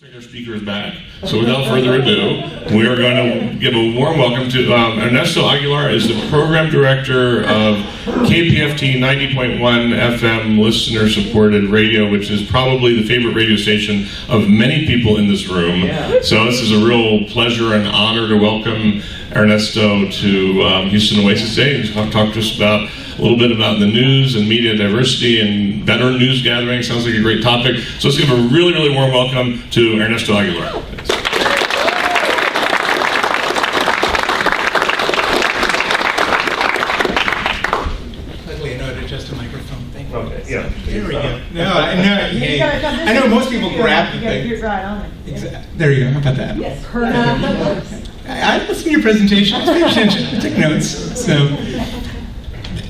Our speaker is back. So without further ado, we are going to give a warm welcome to Ernesto Aguilar is the program director of KPFT 90.1 FM listener-supported radio, which is probably the favorite radio station of many people in this room. Yeah. So this is a real pleasure and honor to welcome Ernesto to Houston Oasis Day and talk to us about a little bit about the news and media diversity and better news gathering. Sounds like a great topic. So let's give a really, really warm welcome to Ernesto Aguilar. Luckily, I know how to adjust a microphone. Thank you. Okay, yeah. There we go. I know most people grab the thing. You're right on it. Exactly. There you go. How about that? Yes. I listened to your presentation. I paid attention. I took notes. So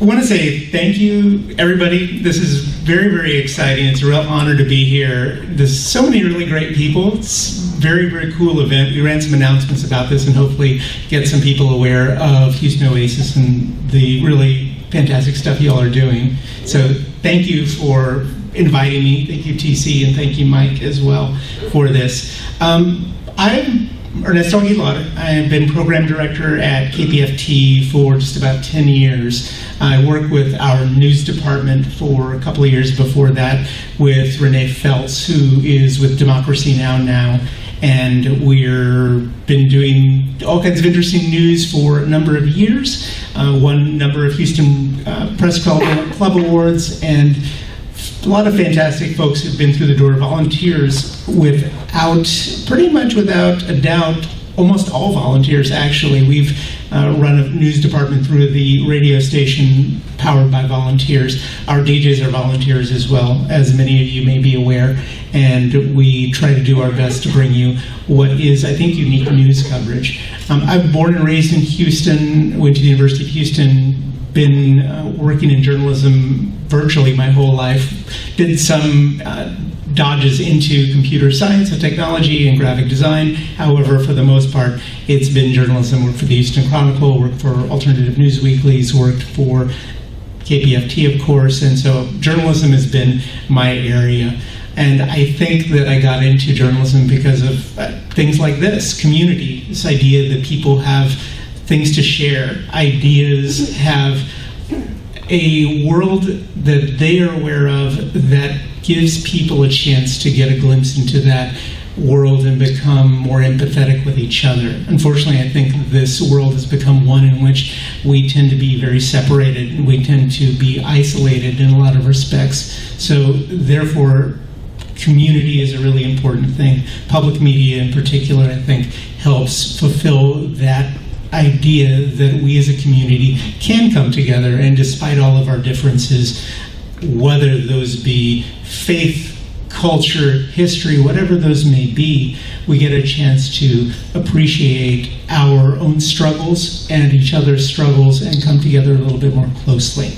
I want to say thank you, everybody. This is very, very exciting. It's a real honor to be here. There's so many really great people. It's a very, very cool event. We ran some announcements about this and hopefully get some people aware of Houston Oasis and the really fantastic stuff you all are doing. So thank you for inviting me. Thank you, TC, and thank you, Mike, as well, for this. I'm Ernesto Aguilar. I have been program director at KPFT for just about 10 years. I worked with our news department for a couple of years before that with Renee Feltz, who is with Democracy Now! And we've been doing all kinds of interesting news for a number of years. Won a number of Houston Press Club Awards, and a lot of fantastic folks who've been through the door, volunteers pretty much without a doubt, almost all volunteers actually. We've run a news department through the radio station powered by volunteers. Our DJs are volunteers as well, as many of you may be aware, and we try to do our best to bring you what is, I think, unique news coverage. I'm born and raised in Houston, went to the University of Houston, been working in journalism virtually my whole life, did some dodges into computer science and technology and graphic design. However, for the most part, it's been journalism. Worked for the Houston Chronicle, worked for alternative news weeklies, worked for KPFT, of course, and so journalism has been my area. And I think that I got into journalism because of things like this, community, this idea that people have things to share, ideas, have a world that they are aware of that gives people a chance to get a glimpse into that world and become more empathetic with each other. Unfortunately, I think this world has become one in which we tend to be very separated and we tend to be isolated in a lot of respects. So therefore, community is a really important thing. Public media in particular, I think, helps fulfill that idea that we as a community can come together, and despite all of our differences, whether those be faith, culture, history, whatever those may be, we get a chance to appreciate our own struggles and each other's struggles and come together a little bit more closely.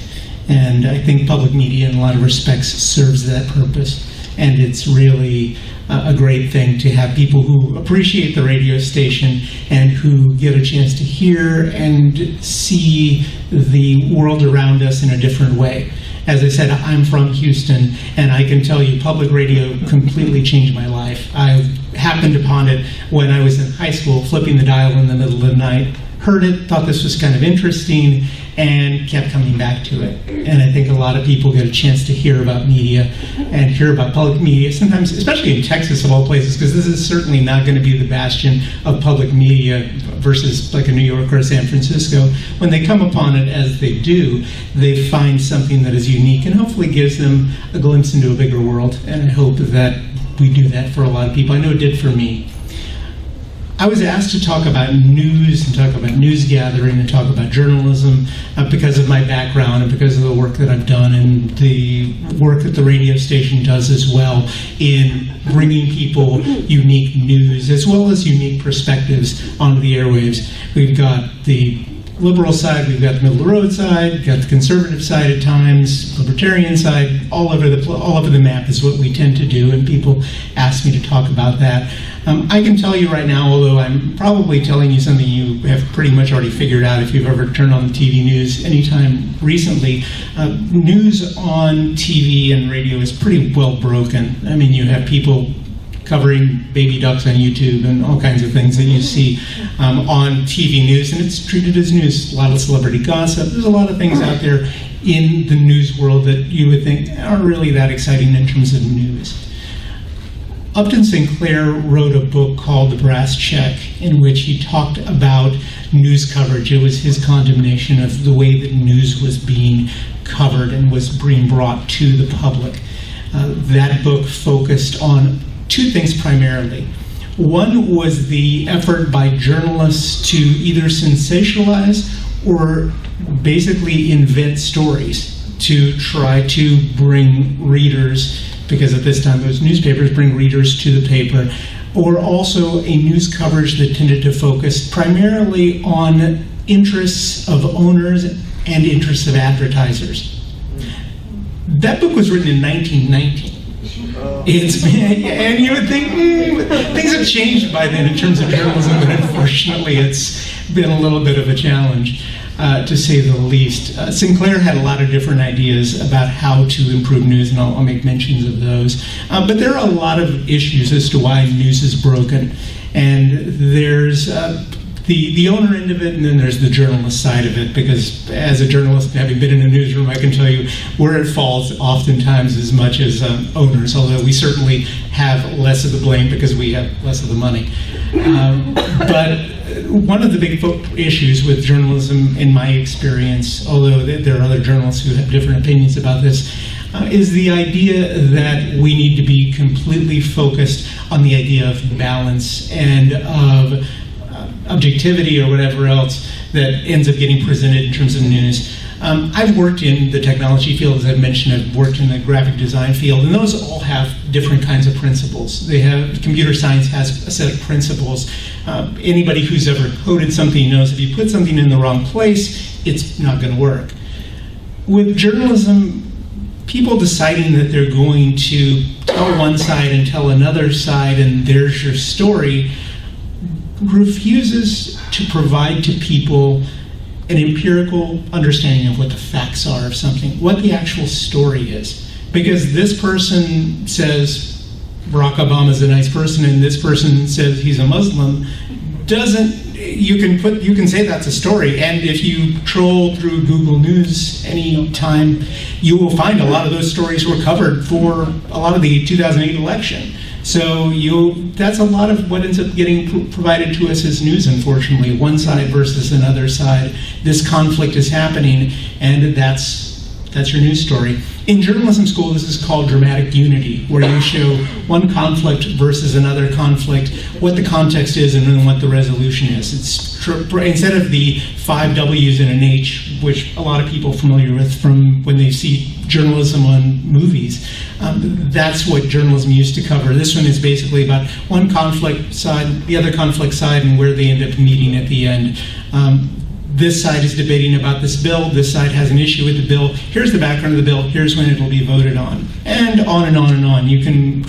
And I think public media in a lot of respects serves that purpose. And it's really a great thing to have people who appreciate the radio station and who get a chance to hear and see the world around us in a different way. As I said, I'm from Houston, and I can tell you public radio completely changed my life. I happened upon it when I was in high school, flipping the dial in the middle of the night, heard it, thought this was kind of interesting, and kept coming back to it. And I think a lot of people get a chance to hear about media and hear about public media, sometimes, especially in Texas of all places, because this is certainly not going to be the bastion of public media versus like a New York or a San Francisco. When they come upon it as they do, they find something that is unique and hopefully gives them a glimpse into a bigger world. And I hope that we do that for a lot of people. I know it did for me. I was asked to talk about news and talk about news gathering and talk about journalism because of my background and because of the work that I've done and the work that the radio station does as well in bringing people unique news as well as unique perspectives onto the airwaves. We've got the liberal side, we've got the middle of the road side, we've got the conservative side at times, libertarian side, all over the map is what we tend to do, and people ask me to talk about that. I can tell you right now, although I'm probably telling you something you have pretty much already figured out if you've ever turned on the TV news anytime recently, news on TV and radio is pretty well broken. I mean, you have people covering baby ducks on YouTube and all kinds of things that you see on TV news, and it's treated as news. A lot of celebrity gossip. There's a lot of things out there in the news world that you would think aren't really that exciting in terms of news. Upton Sinclair wrote a book called The Brass Check, in which he talked about news coverage. It was his condemnation of the way that news was being covered and was being brought to the public. That book focused on two things primarily. One was the effort by journalists to either sensationalize or basically invent stories to try to bring readers, because at this time those newspapers bring readers to the paper, or also a news coverage that tended to focus primarily on interests of owners and interests of advertisers. That book was written in 1919. It's been, and you would think things have changed by then in terms of journalism, but unfortunately it's been a little bit of a challenge, to say the least. Sinclair had a lot of different ideas about how to improve news, and I'll make mentions of those. But there are a lot of issues as to why news is broken, and there's the owner end of it, and then there's the journalist side of it, because as a journalist, having been in a newsroom, I can tell you where it falls oftentimes as much as owners, although we certainly have less of the blame because we have less of the money. But one of the big issues with journalism, in my experience, although there are other journalists who have different opinions about this, is the idea that we need to be completely focused on the idea of balance and of objectivity or whatever else that ends up getting presented in terms of news. I've worked in the technology field, as I've mentioned. I've worked in the graphic design field, and those all have different kinds of principles. Computer science has a set of principles. Anybody who's ever coded something knows if you put something in the wrong place, it's not going to work. With journalism, people deciding that they're going to tell one side and tell another side, and there's your story, refuses to provide to people an empirical understanding of what the facts are of something, what the actual story is. Because this person says Barack Obama's a nice person and this person says he's a Muslim, you can say that's a story, and if you troll through Google News any time, you will find a lot of those stories were covered for a lot of the 2008 election. So that's a lot of what ends up getting provided to us as news, unfortunately. One side versus another side. This conflict is happening, and that's your news story. In journalism school, this is called dramatic unity, where you show one conflict versus another conflict, what the context is, and then what the resolution is. Instead of the 5 W's and an H, which a lot of people are familiar with from when they see journalism on movies, that's what journalism used to cover. This one is basically about one conflict side, the other conflict side, and where they end up meeting at the end. This side is debating about this bill, this side has an issue with the bill, here's the background of the bill, here's when it'll be voted on, and on and on and on. You can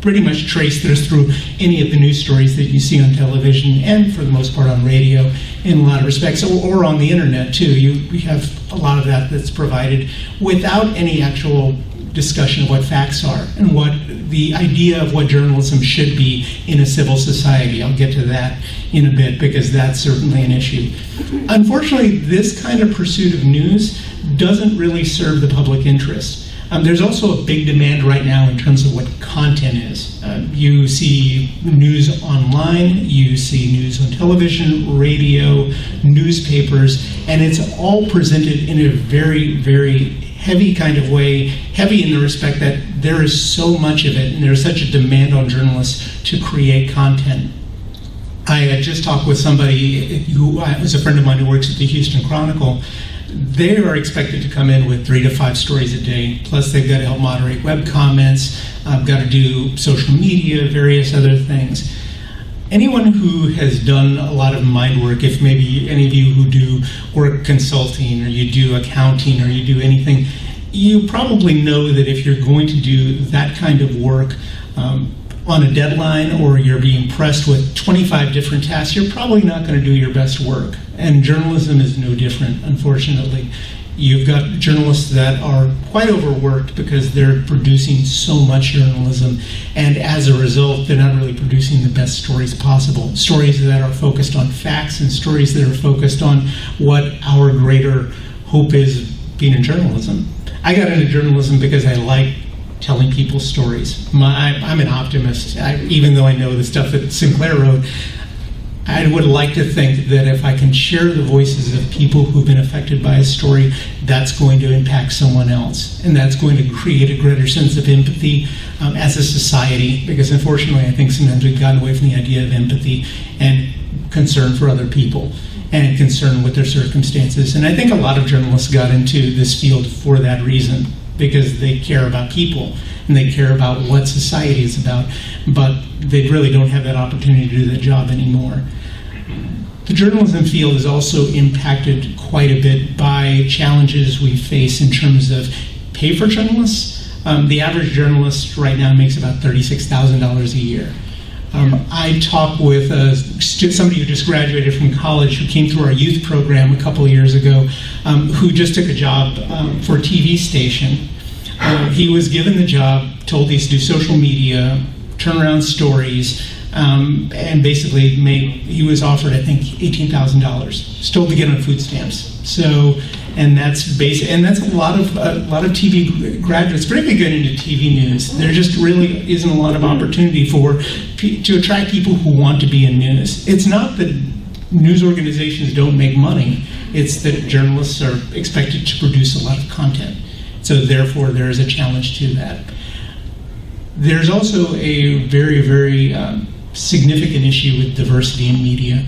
pretty much trace this through any of the news stories that you see on television, and for the most part on radio in a lot of respects, or on the internet too. We have a lot of that's provided without any actual discussion of what facts are and what the idea of what journalism should be in a civil society. I'll get to that in a bit, because that's certainly an issue. Unfortunately, this kind of pursuit of news doesn't really serve the public interest. There's also a big demand right now in terms of what content is. You see news online, you see news on television, radio, newspapers, and it's all presented in a very, very heavy kind of way, heavy in the respect that there is so much of it, and there's such a demand on journalists to create content. I had just talked with somebody who was a friend of mine who works at the Houston Chronicle. They are expected to come in with 3 to 5 stories a day, plus they've got to help moderate web comments, got to do social media, various other things. Anyone who has done a lot of mind work, if maybe any of you who do work consulting, or you do accounting, or you do anything, you probably know that if you're going to do that kind of work on a deadline, or you're being pressed with 25 different tasks, you're probably not going to do your best work. And journalism is no different, unfortunately. You've got journalists that are quite overworked because they're producing so much journalism, and as a result, they're not really producing the best stories possible. Stories that are focused on facts and stories that are focused on what our greater hope is being in journalism. I got into journalism because I like telling people stories. I'm an optimist. Even though I know the stuff that Sinclair wrote, I would like to think that if I can share the voices of people who've been affected by a story, that's going to impact someone else. And that's going to create a greater sense of empathy as a society, because unfortunately I think sometimes we've gotten away from the idea of empathy and concern for other people and concern with their circumstances. And I think a lot of journalists got into this field for that reason, because they care about people and they care about what society is about, but they really don't have that opportunity to do that job anymore. The journalism field is also impacted quite a bit by challenges we face in terms of pay for journalists. The average journalist right now makes about $36,000 a year. I talked with somebody who just graduated from college who came through our youth program a couple of years ago, who just took a job for a TV station. He was given the job, told he has to do social media, turn around stories, and basically he was offered, I think, $18,000, still to get on food stamps. So, and that's a lot of TV graduates, particularly getting into TV news. There just really isn't a lot of opportunity to attract people who want to be in news. It's not that news organizations don't make money, it's that journalists are expected to produce a lot of content. So therefore, there is a challenge to that. There's also a very, very significant issue with diversity in media.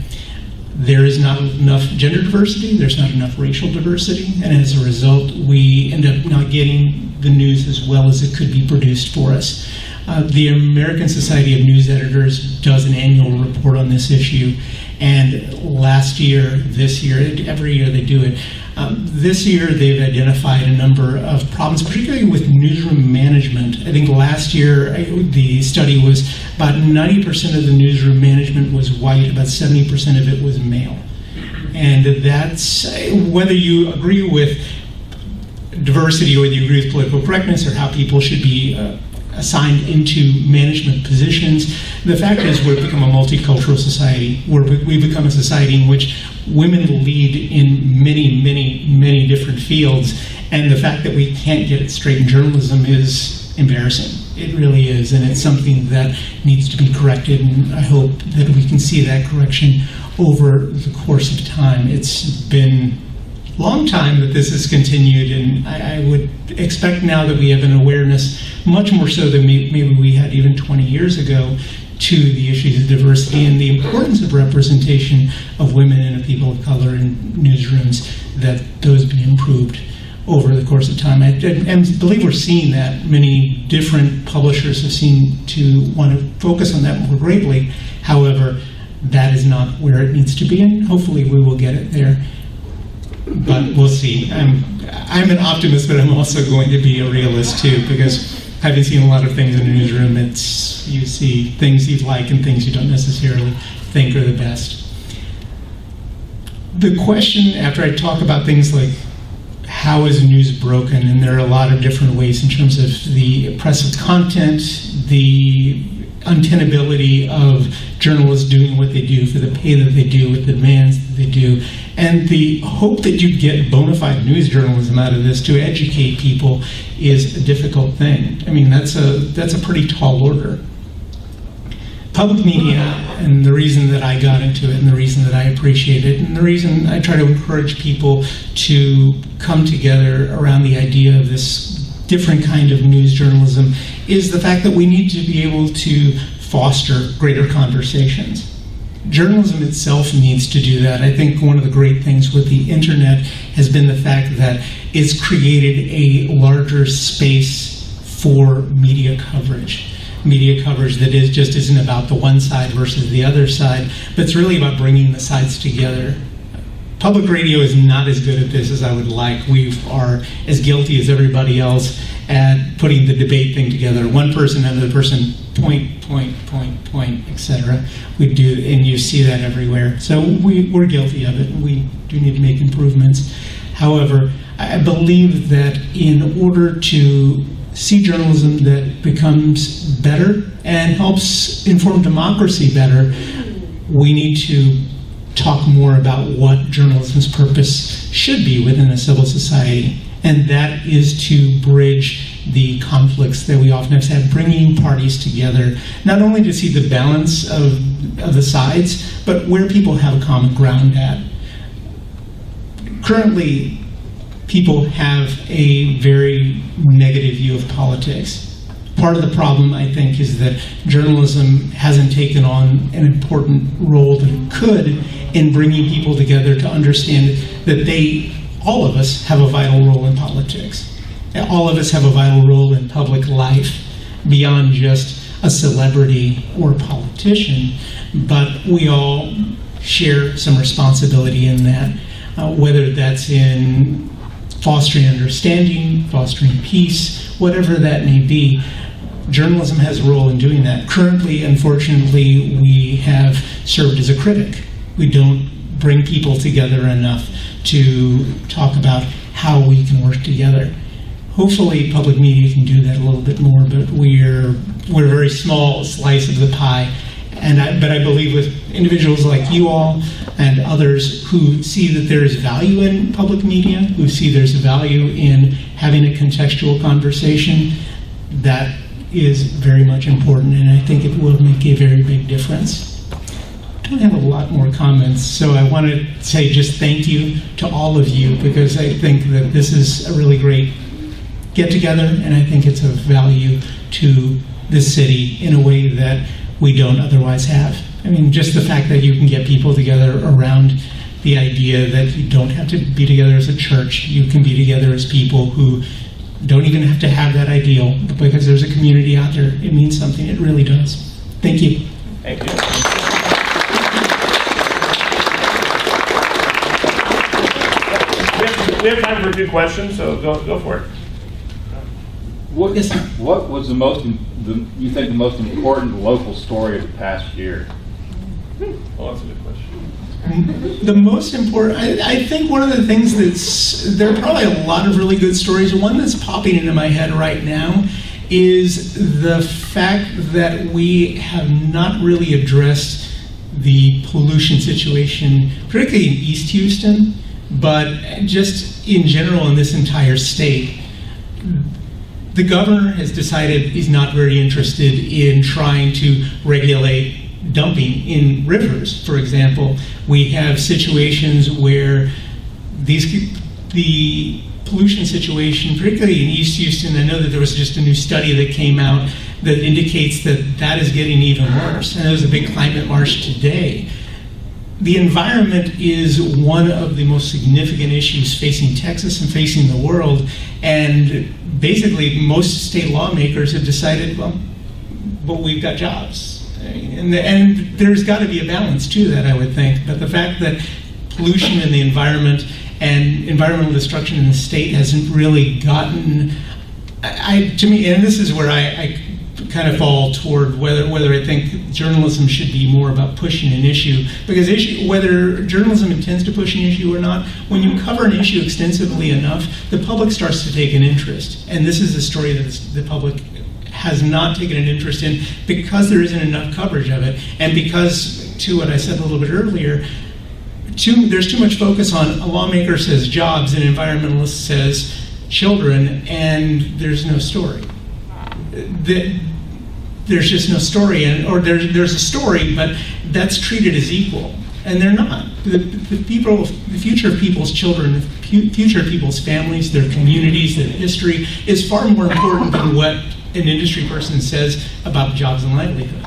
There is not enough gender diversity, there's not enough racial diversity, and as a result, we end up not getting the news as well as it could be produced for us. The American Society of News Editors does an annual report on this issue, and last year, this year, every year they do it, this year they've identified a number of problems, particularly with newsroom management. I think last year the study was about 90% of the newsroom management was white, about 70% of it was male. And that's, whether you agree with diversity or whether you agree with political correctness or how people should be assigned into management positions, the fact is we've become a multicultural society. We've become a society in which women lead in many, many, many different fields, and the fact that we can't get it straight in journalism is embarrassing. It really is, and it's something that needs to be corrected, and I hope that we can see that correction over the course of time. It's been a long time that this has continued, and I would expect now that we have an awareness, much more so than maybe we had even 20 years ago, to the issues of diversity and the importance of representation of women and of people of color in newsrooms, that those be improved over the course of time. I believe we're seeing that. Many different publishers have seemed to want to focus on that more greatly. However, that is not where it needs to be, and hopefully we will get it there. But we'll see. I'm an optimist, but I'm also going to be a realist too, because having seen a lot of things in the newsroom, you see things you like and things you don't necessarily think are the best. The question, after I talk about things like how is news broken, and there are a lot of different ways in terms of the oppressive content, the untenability of journalists doing what they do for the pay that they do, with the demands that they do, and the hope that you get bona fide news journalism out of this to educate people is a difficult thing. I mean, that's a pretty tall order. Public media, and the reason that I got into it, and the reason that I appreciate it, and the reason I try to encourage people to come together around the idea of this different kind of news journalism, is the fact that we need to be able to foster greater conversations. Journalism itself needs to do that. I think one of the great things with the internet has been the fact that it's created a larger space for media coverage. Media coverage that just isn't about the one side versus the other side, but it's really about bringing the sides together. Public radio is not as good at this as I would like. We are as guilty as everybody else at putting the debate thing together. One person, another person, point, etc. We do, and you see that everywhere. So we're guilty of it, and we do need to make improvements. However, I believe that in order to see journalism that becomes better and helps inform democracy better, we need to talk more about what journalism's purpose should be within a civil society. And that is to bridge the conflicts that we often have had, bringing parties together, not only to see the balance of the sides, but where people have a common ground at. Currently, people have a very negative view of politics. Part of the problem, I think, is that journalism hasn't taken on an important role that it could in bringing people together to understand that all of us have a vital role in politics. All of us have a vital role in public life beyond just a celebrity or politician, but we all share some responsibility in that, whether that's in fostering understanding, fostering peace, whatever that may be. Journalism has a role in doing that. Currently, unfortunately, we have served as a critic. We don't bring people together enough to talk about how we can work together. Hopefully, public media can do that a little bit more, but we're a very small slice of the pie. But I believe with individuals like you all and others who see that there is value in public media, who see there's value in having a contextual conversation, that is very much important, and I think it will make a very big difference. I don't have a lot more comments, so I want to say just thank you to all of you, because I think that this is a really great get-together, and I think it's of value to this city in a way that we don't otherwise have. I mean, just the fact that you can get people together around the idea that you don't have to be together as a church, you can be together as people who don't even have to have that ideal, because there's a community out there. It means something. It really does. Thank you. Thank you. We have time for a few questions, so go for it. What was the you think the most important local story of the past year? Well, that's a good question. The most important, I think one of the things there are probably a lot of really good stories. One that's popping into my head right now is the fact that we have not really addressed the pollution situation, particularly in East Houston, but just in general in this entire state. The governor has decided he's not very interested in trying to regulate dumping in rivers, for example. We have situations where the pollution situation, particularly in East Houston, I know that there was just a new study that came out that indicates that is getting even worse. And there was a big climate march today. The environment is one of the most significant issues facing Texas and facing the world. And basically, most state lawmakers have decided, well, we've got jobs. And there's got to be a balance to that, I would think. But the fact that pollution in the environment and environmental destruction in the state hasn't really gotten, to me, and this is where I kind of fall toward whether I think journalism should be more about pushing an issue. Because whether journalism intends to push an issue or not, when you cover an issue extensively enough, the public starts to take an interest. And this is a story that the public has not taken an interest in because there isn't enough coverage of it. And because, to what I said a little bit earlier, there's too much focus on a lawmaker says jobs and an environmentalist says children, and there's no story. There's just no story, or there's a story, but that's treated as equal, and they're not. The future of people's children, the future of people's families, their communities, their history is far more important than what an industry person says about jobs and livelihood.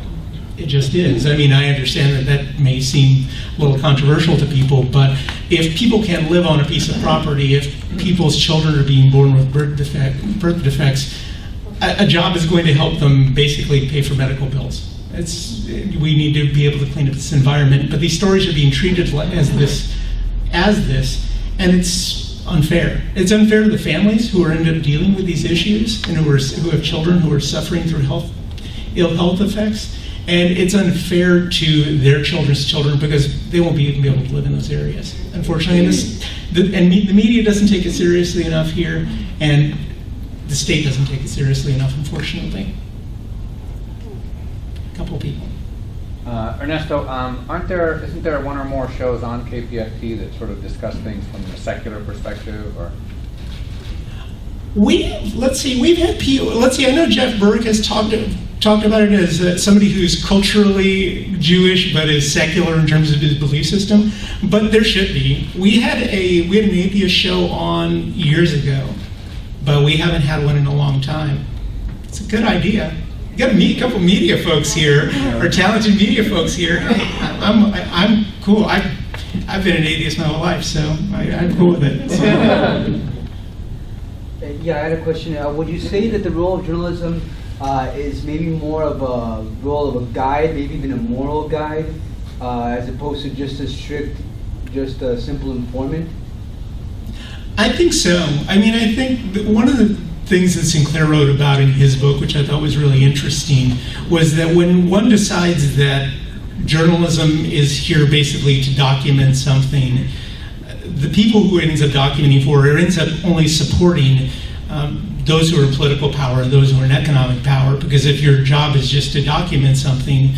It just is. I mean, I understand that may seem a little controversial to people, but if people can't live on a piece of property, if people's children are being born with birth defects, a job is going to help them basically pay for medical bills. We need to be able to clean up this environment, but these stories are being treated as this, and it's unfair. It's unfair to the families who are end up dealing with these issues and who have children who are suffering through ill health effects, And it's unfair to their children's children because they won't even be able to live in those areas, unfortunately. And the media doesn't take it seriously enough here, and the state doesn't take it seriously enough, unfortunately. A couple of people. Ernesto, isn't there one or more shows on KPFT that sort of discuss things from a secular perspective, or? Let's see, I know Jeff Burke has talked about it as somebody who's culturally Jewish but is secular in terms of his belief system, but there should be. We had an atheist show on years ago, but we haven't had one in a long time. It's a good idea. You got to meet a couple media folks here, or talented media folks here. Hey, I'm cool. I've been an atheist my whole life, so I'm cool with it. So. Yeah, I had a question. Would you say that the role of journalism is maybe more of a role of a guide, maybe even a moral guide, as opposed to just a strict, just a simple informant? I think so. I mean, I think that one of the things that Sinclair wrote about in his book, which I thought was really interesting, was that when one decides that journalism is here basically to document something, the people who it ends up documenting for, it ends up only supporting those who are in political power and those who are in economic power, because if your job is just to document something,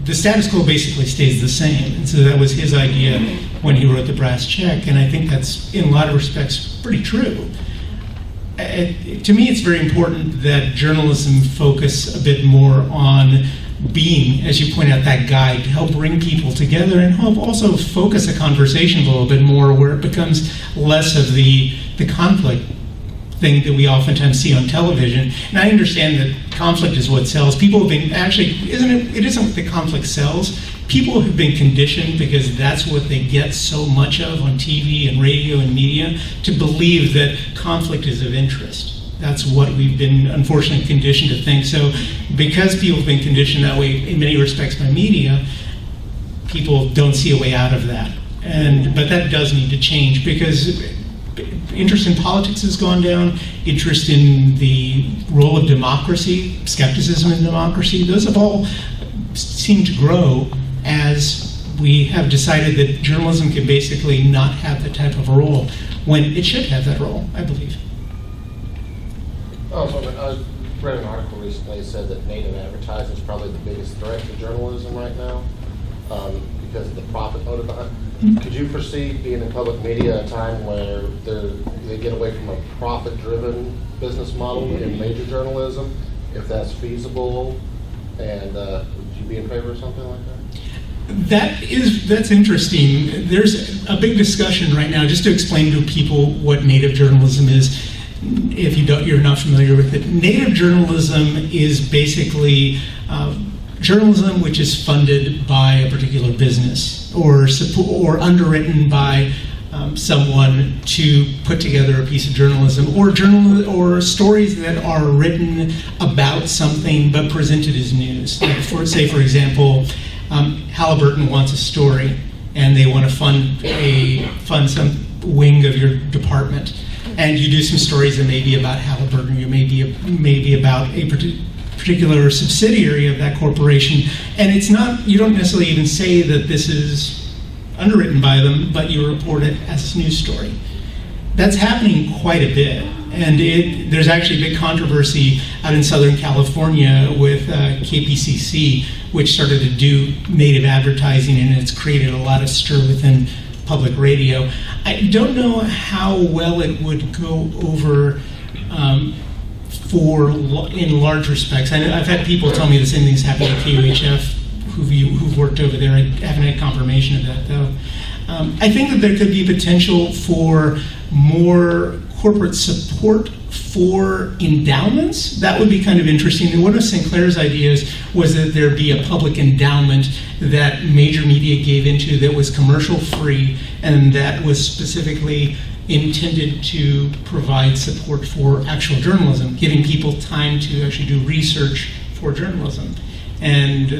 the status quo basically stays the same. And so that was his idea when he wrote The Brass Check, and I think that's, in a lot of respects, pretty true. To me, it's very important that journalism focus a bit more on being, as you point out, that guide to help bring people together and help also focus a conversation a little bit more where it becomes less of the conflict thing that we oftentimes see on television. And I understand that conflict is what sells. People have been, actually, it isn't what the conflict sells. People have been conditioned, because that's what they get so much of on TV and radio and media, to believe that conflict is of interest. That's what we've been, unfortunately, conditioned to think. So because people have been conditioned that way, in many respects by media, people don't see a way out of that. But that does need to change, because interest in politics has gone down, interest in the role of democracy, skepticism in democracy, those have all seemed to grow as we have decided that journalism can basically not have that type of a role when it should have that role, I believe. Oh, so I read an article recently that said that native advertising is probably the biggest threat to journalism right now because of the profit motive behind it. Could you foresee being in public media at a time where they get away from a profit-driven business model in major journalism, if that's feasible, and would you be in favor of something like that? That's interesting. There's a big discussion right now, just to explain to people what native journalism is, if you're not familiar with it. Native journalism is basically journalism which is funded by a particular business or underwritten by someone to put together a piece of journalism, or stories that are written about something but presented as news. Like for example, Halliburton wants a story, and they want to fund some wing of your department, and you do some stories that may be about Halliburton, you may be about a particular subsidiary of that corporation, and it's not, you don't necessarily even say that this is underwritten by them, but you report it as a news story. That's happening quite a bit, and there's actually a big controversy out in Southern California with KPCC, which started to do native advertising, and it's created a lot of stir within public radio. I don't know how well it would go over in large respects. I've had people tell me the same things happened at KUHF who've worked over there. I haven't had confirmation of that, though. I think that there could be potential for more corporate support for endowments. That would be kind of interesting. And one of Sinclair's ideas was that there be a public endowment that major media gave into that was commercial free and that was specifically intended to provide support for actual journalism, giving people time to actually do research for journalism. And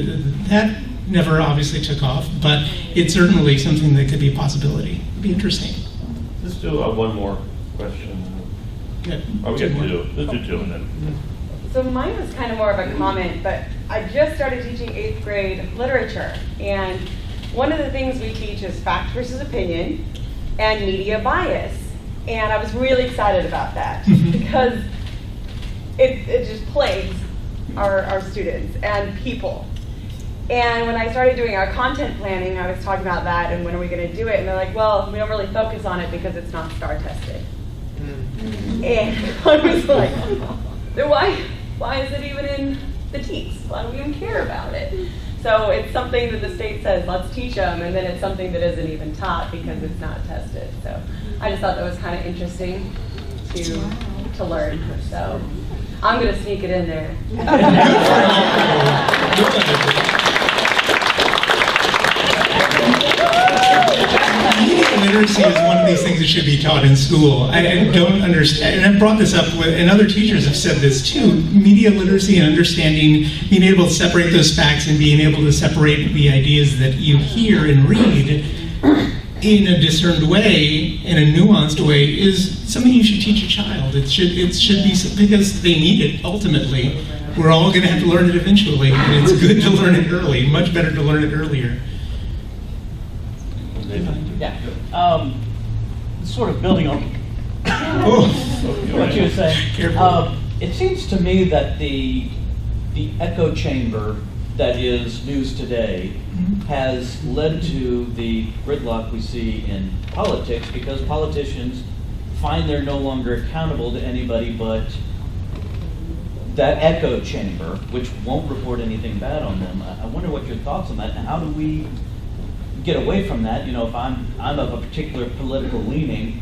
that never obviously took off, but it's certainly something that could be a possibility. It'd be interesting. Let's do one more question. Good. Oh, we got two. Let's do two and then. So mine was kind of more of a comment, but I just started teaching 8th grade literature. And one of the things we teach is fact versus opinion and media bias. And I was really excited about that because it just plagues our students and people. And when I started doing our content planning, I was talking about that and when are we going to do it? And they're like, well, we don't really focus on it because it's not STAR tested. And I was like, then why is it even in the TEKS? Why do we even care about it? So it's something that the state says, let's teach them, and then it's something that isn't even taught because it's not tested. So I just thought that was kind of interesting to learn. So I'm going to sneak it in there. Media literacy is one of these things that should be taught in school. I don't understand, and I've brought this up with, and other teachers have said this too, media literacy and understanding, being able to separate those facts and being able to separate the ideas that you hear and read in a discerned way, in a nuanced way, is something you should teach a child. It should be, because they need it ultimately. We're all going to have to learn it eventually, and it's good to learn it early, much better to learn it earlier. Yeah. Sort of building on what you were saying. It seems to me that the echo chamber that is news today has led to the gridlock we see in politics because politicians find they're no longer accountable to anybody but that echo chamber, which won't report anything bad on them. I wonder what your thoughts on that, and how do we get away from that? You know, if I'm of a particular political leaning,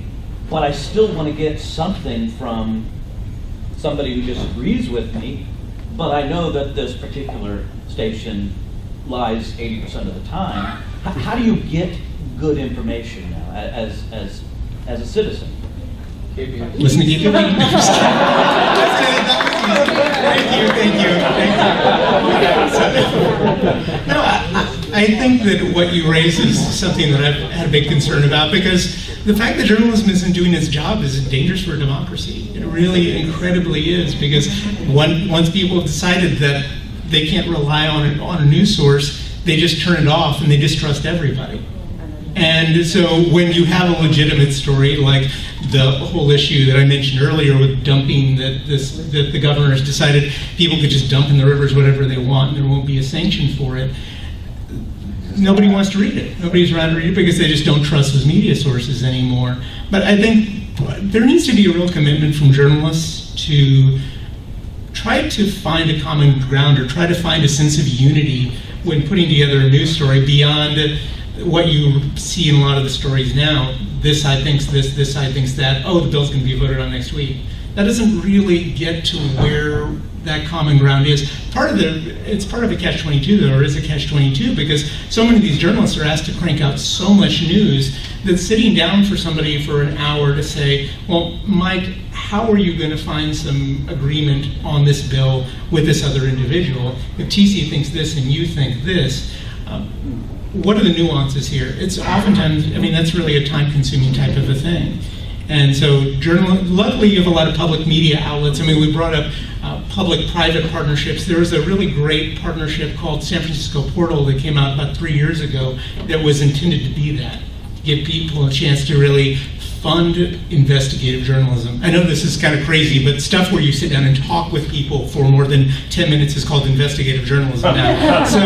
but I still want to get something from somebody who disagrees with me, but I know that this particular station lies 80% of the time. How do you get good information now as a citizen? Listen to KPFT. Thank you. No, I think that what you raise is something that I've had a big concern about, because the fact that journalism isn't doing its job is dangerous for democracy. It really incredibly is, because once people have decided that they can't rely on a news source, they just turn it off and they distrust everybody. And so when you have a legitimate story, like the whole issue that I mentioned earlier with dumping, that the governor has decided people could just dump in the rivers whatever they want and there won't be a sanction for it, nobody wants to read it. Nobody's around to read it because they just don't trust those media sources anymore. But I think there needs to be a real commitment from journalists to try to find a common ground, or try to find a sense of unity when putting together a news story beyond what you see in a lot of the stories now. This side thinks this side thinks that. Oh, the bill's going to be voted on next week. That doesn't really get to where that common ground is. It's part of a catch-22, though, or is a catch-22, because so many of these journalists are asked to crank out so much news that sitting down for somebody for an hour to say, well, Mike, how are you going to find some agreement on this bill with this other individual? If TC thinks this and you think this, what are the nuances here? It's oftentimes, that's really a time-consuming type of a thing. And so luckily you have a lot of public media outlets. We brought up public-private partnerships. There was a really great partnership called San Francisco Portal that came out about 3 years ago that was intended to be that, to give people a chance to really fund investigative journalism. I know this is kind of crazy, but stuff where you sit down and talk with people for more than 10 minutes is called investigative journalism now. So,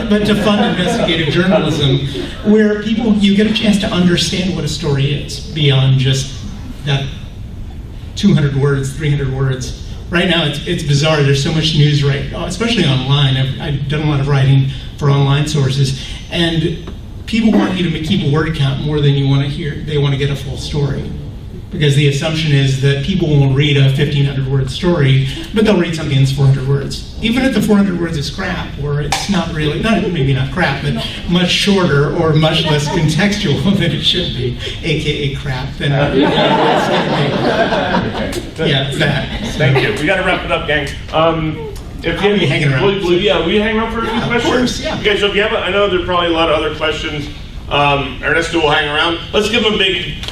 but to fund investigative journalism, where you get a chance to understand what a story is beyond just that 200 words, 300 words. Right now, it's bizarre. There's so much news, especially online. I've done a lot of writing for online sources, and people want you to keep a word count more than you want to hear. They want to get a full story, because the assumption is that people won't read a 1,500 word story, but they'll read something that's 400 words. Even if the 400 words is crap, or it's not really, maybe not crap, but much shorter or much less contextual than it should be, aka crap, then yeah, it's that. Thank you. We got to wrap it up, gang. If I'll be hanging around. Will you hang around for a few questions? Of course, yeah. Okay, so if you have, I know there are probably a lot of other questions. Ernesto will hang around. Let's give him a big